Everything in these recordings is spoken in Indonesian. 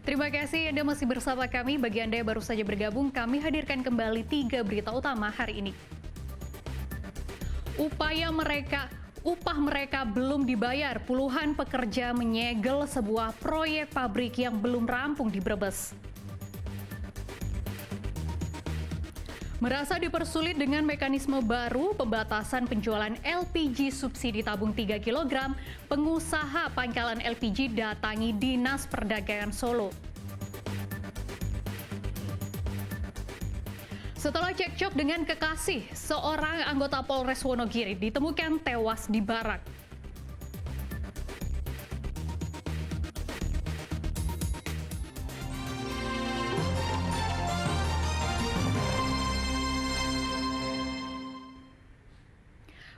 Terima kasih Anda masih bersama kami. Bagi Anda yang baru saja bergabung, kami hadirkan kembali 3 berita utama hari ini. Upah mereka belum dibayar. Puluhan pekerja menyegel sebuah proyek pabrik yang belum rampung di Brebes. Merasa dipersulit dengan mekanisme baru pembatasan penjualan LPG subsidi tabung 3 kg, pengusaha pangkalan LPG datangi Dinas Perdagangan Solo. Setelah cekcok dengan kekasih, seorang anggota Polres Wonogiri ditemukan tewas di barak.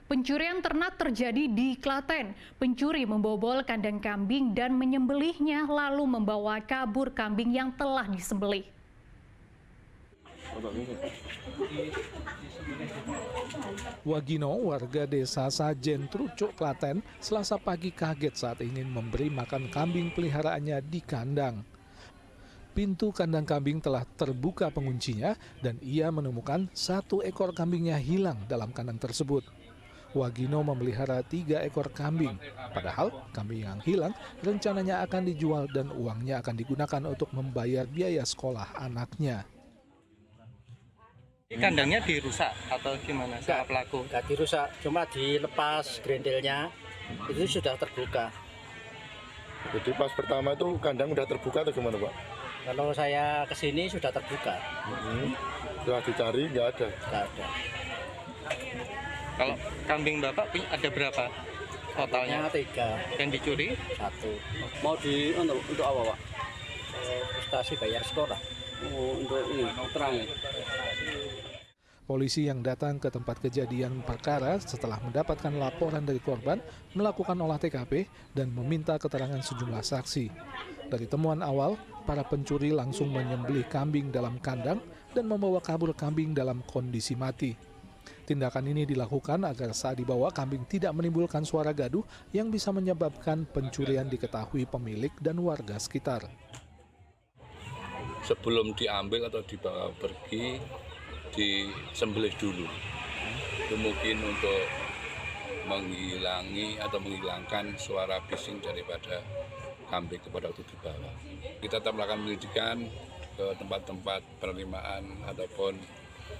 Pencurian ternak terjadi di Klaten. Pencuri membobol kandang kambing dan menyembelihnya lalu membawa kabur kambing yang telah disembelih. Wagino, warga desa Sajen, Trucuk, Klaten, Selasa pagi kaget saat ingin memberi makan kambing peliharaannya di kandang. Pintu kandang kambing telah terbuka penguncinya dan ia menemukan 1 ekor kambingnya hilang dalam kandang tersebut. Wagino memelihara 3 ekor kambing, padahal kambing yang hilang rencananya akan dijual dan uangnya akan digunakan untuk membayar biaya sekolah anaknya. Kandangnya dirusak atau gimana sama pelaku? Nggak dirusak, cuma dilepas grendelnya, itu sudah terbuka. Jadi pas pertama itu kandang udah terbuka atau gimana Pak? Kalau saya kesini sudah terbuka. Setelah dicari nggak ada? Nggak ada. Kalau kambing Bapak ada berapa totalnya? 3. Yang dicuri? 1. Mau untuk apa Pak? Frustasi bayar sekolah. Untuk ini terang. Polisi yang datang ke tempat kejadian perkara setelah mendapatkan laporan dari korban melakukan olah TKP dan meminta keterangan sejumlah saksi. Dari temuan awal, para pencuri langsung menyembelih kambing dalam kandang dan membawa kabur kambing dalam kondisi mati. Tindakan ini dilakukan agar saat dibawa kambing tidak menimbulkan suara gaduh yang bisa menyebabkan pencurian diketahui pemilik dan warga sekitar. Sebelum diambil atau dibawa pergi, disembelih dulu. Itu mungkin untuk menghilangkan suara bising daripada kambing pada waktu dibawa. Kita tetap melakukan penyelidikan ke tempat-tempat penerimaan ataupun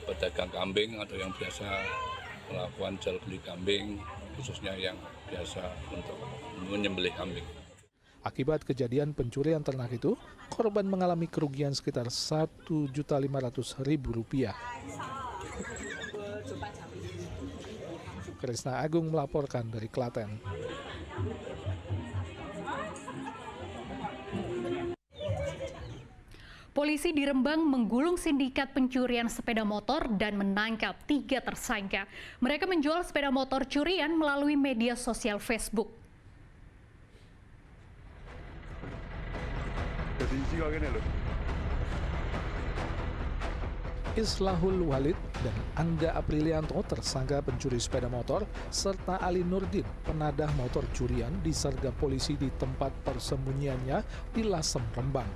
pedagang kambing atau yang biasa melakukan jual beli kambing, khususnya yang biasa untuk menyembelih kambing. Akibat kejadian pencurian ternak itu, korban mengalami kerugian sekitar Rp1.500.000. Krisna Agung melaporkan dari Klaten. Polisi di Rembang menggulung sindikat pencurian sepeda motor dan menangkap 3 tersangka. Mereka menjual sepeda motor curian melalui media sosial Facebook. Islahul Walid dan Angga Aprilianto tersangka pencuri sepeda motor serta Ali Nurdin penadah motor curian disergap polisi di tempat persembunyiannya di Lasem, Rembang.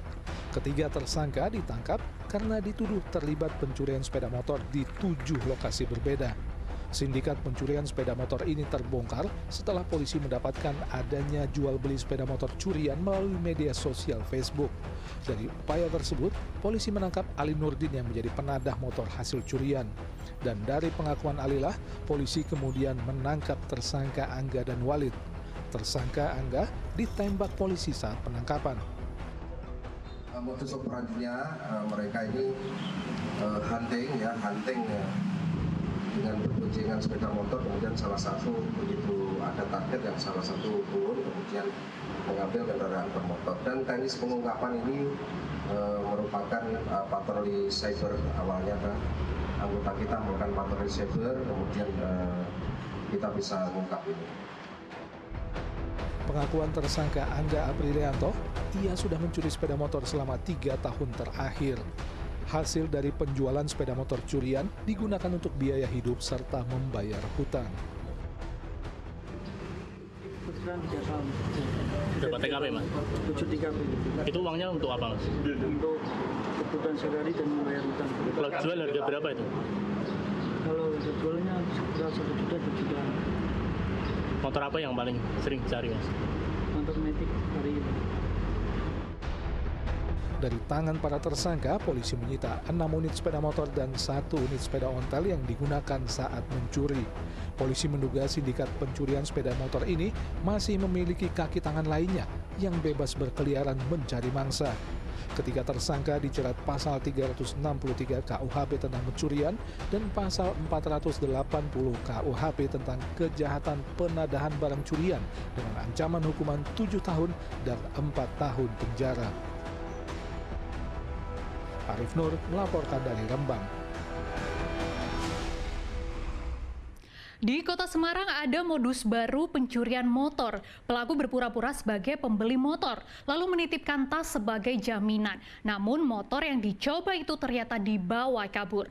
Ketiga tersangka ditangkap karena dituduh terlibat pencurian sepeda motor di 7 lokasi berbeda. Sindikat pencurian sepeda motor ini terbongkar setelah polisi mendapatkan adanya jual beli sepeda motor curian melalui media sosial Facebook. Dari upaya tersebut, polisi menangkap Ali Nurdin yang menjadi penadah motor hasil curian. Dan dari pengakuan Alilah, polisi kemudian menangkap tersangka Angga dan Walid. Tersangka Angga ditembak polisi saat penangkapan. Modus operandinya mereka ini hunting dengan berboncengan sepeda motor, kemudian salah satu begitu ada target yang salah satu turun, kemudian mengambil kendaraan bermotor. Dan teknis pengungkapan ini merupakan patroli cyber awalnya, anggota kita melakukan patroli cyber, kemudian kita bisa mengungkap ini. Pengakuan tersangka Angga Aprilianto, ia sudah mencuri sepeda motor selama 3 tahun terakhir. Hasil dari penjualan sepeda motor curian digunakan untuk biaya hidup serta membayar hutang. kebetulan 3 tahun. Berapa TKP, Mas? 7 TKP. Itu uangnya untuk apa, Mas? Untuk kebutuhan sehari dan membayar utang. Kalau jual harga berapa itu? Kalau jualnya sekitar 1 juta, 2 juta. Motor apa yang paling sering dicari, Mas? Motor metik hari ini. Dari tangan para tersangka, polisi menyita 6 unit sepeda motor dan 1 unit sepeda ontel yang digunakan saat mencuri. Polisi menduga sindikat pencurian sepeda motor ini masih memiliki kaki tangan lainnya yang bebas berkeliaran mencari mangsa. Ketiga tersangka dijerat pasal 363 KUHP tentang pencurian dan pasal 480 KUHP tentang kejahatan penadahan barang curian dengan ancaman hukuman 7 tahun dan 4 tahun penjara. Arif Nur melaporkan dari Rembang. Di Kota Semarang ada modus baru pencurian motor. Pelaku berpura-pura sebagai pembeli motor, lalu menitipkan tas sebagai jaminan. Namun motor yang dicoba itu ternyata dibawa kabur.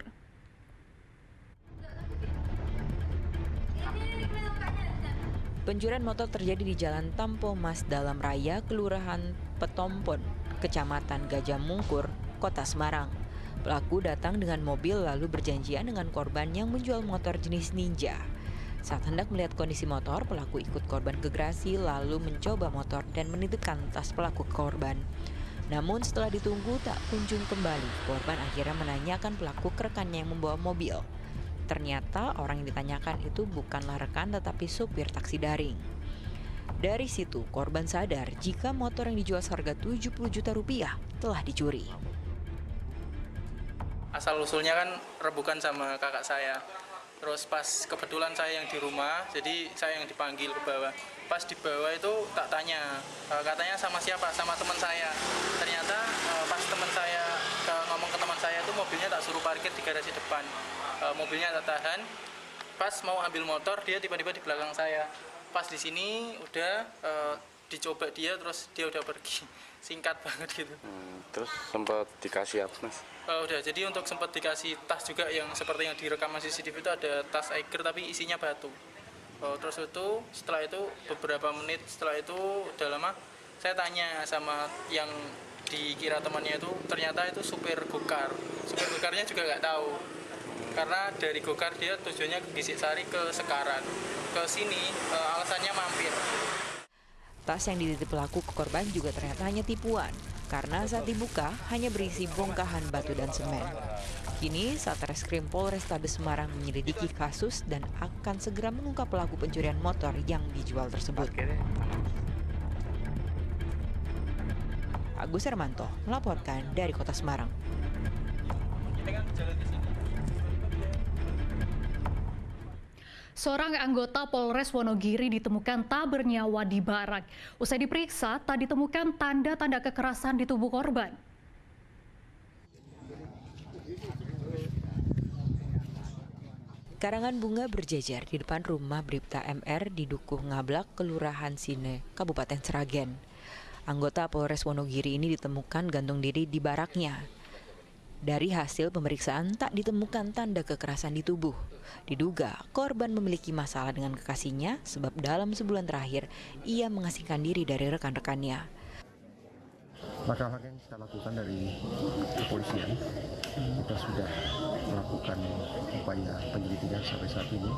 Pencurian motor terjadi di Jalan Tampo Mas Dalam Raya, Kelurahan Petompon, Kecamatan Gajah Mungkur, Kota Semarang. Pelaku datang dengan mobil lalu berjanjian dengan korban yang menjual motor jenis Ninja. Saat hendak melihat kondisi motor, pelaku ikut korban ke garasi lalu mencoba motor dan menitipkan tas pelaku ke korban. Namun setelah ditunggu tak kunjung kembali, korban akhirnya menanyakan pelaku ke rekannya yang membawa mobil. Ternyata orang yang ditanyakan itu bukanlah rekan tetapi supir taksi daring. Dari situ, korban sadar jika motor yang dijual seharga 70 juta rupiah telah dicuri. Asal-usulnya kan rebukan sama kakak saya. Terus pas kebetulan saya yang di rumah, jadi saya yang dipanggil ke bawah. Pas di bawah itu tak tanya, katanya sama siapa? Sama teman saya. Ternyata pas teman saya ngomong ke teman saya itu mobilnya tak suruh parkir di garasi depan. Mobilnya tak tahan. Pas mau ambil motor, dia tiba-tiba di belakang saya. Pas di sini udah dicoba dia, terus dia udah pergi. Singkat banget gitu. Terus sempat dikasih apa, Mas? Udah, jadi untuk sempat dikasih tas juga yang seperti yang direkam CCTV itu ada tas Eiger tapi isinya batu. Terus itu setelah itu beberapa menit setelah itu udah lama saya tanya sama yang dikira temannya itu, ternyata itu supir gokar. Supir gokarnya juga nggak tahu karena dari gokar dia tujuannya ke Gisik-Sari ke Sekaran. Ke sini alasannya mampir. Tas yang dititip pelaku ke korban juga ternyata hanya tipuan, karena saat dibuka hanya berisi bongkahan batu dan semen. Kini Satreskrim Polrestabes Semarang menyelidiki kasus dan akan segera mengungkap pelaku pencurian motor yang dijual tersebut. Agus Hermanto melaporkan dari Kota Semarang. Seorang anggota Polres Wonogiri ditemukan tak bernyawa di barak. Usai diperiksa, tak ditemukan tanda-tanda kekerasan di tubuh korban. Karangan bunga berjejer di depan rumah Bribta MR di Dukuh Ngablak, Kelurahan Sine, Kabupaten Sragen. Anggota Polres Wonogiri ini ditemukan gantung diri di baraknya. Dari hasil pemeriksaan tak ditemukan tanda kekerasan di tubuh. Diduga korban memiliki masalah dengan kekasihnya sebab dalam sebulan terakhir ia mengasingkan diri dari rekan-rekannya. Langkah-langkah yang kita lakukan dari kepolisian, kita sudah melakukan upaya penyelidikan sampai saat ini.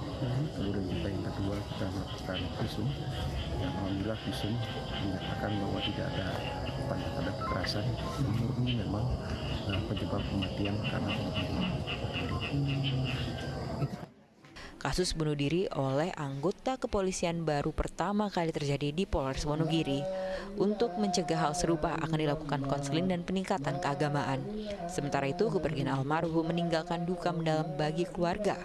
Kemudian juga yang kedua kita melakukan visum. Yang alhamdulillah visum menyatakan bahwa tidak ada tanda-tanda kekerasan. Murni memang penyebab kematian karena bunuh diri. Kasus bunuh diri oleh anggota kepolisian baru pertama kali terjadi di Polres Wonogiri. Untuk mencegah hal serupa akan dilakukan konseling dan peningkatan keagamaan. Sementara itu kepergian almarhum meninggalkan duka mendalam bagi keluarga.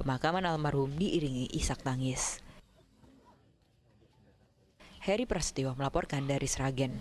Pemakaman almarhum diiringi isak tangis. Heri Prasetyo melaporkan dari Sragen.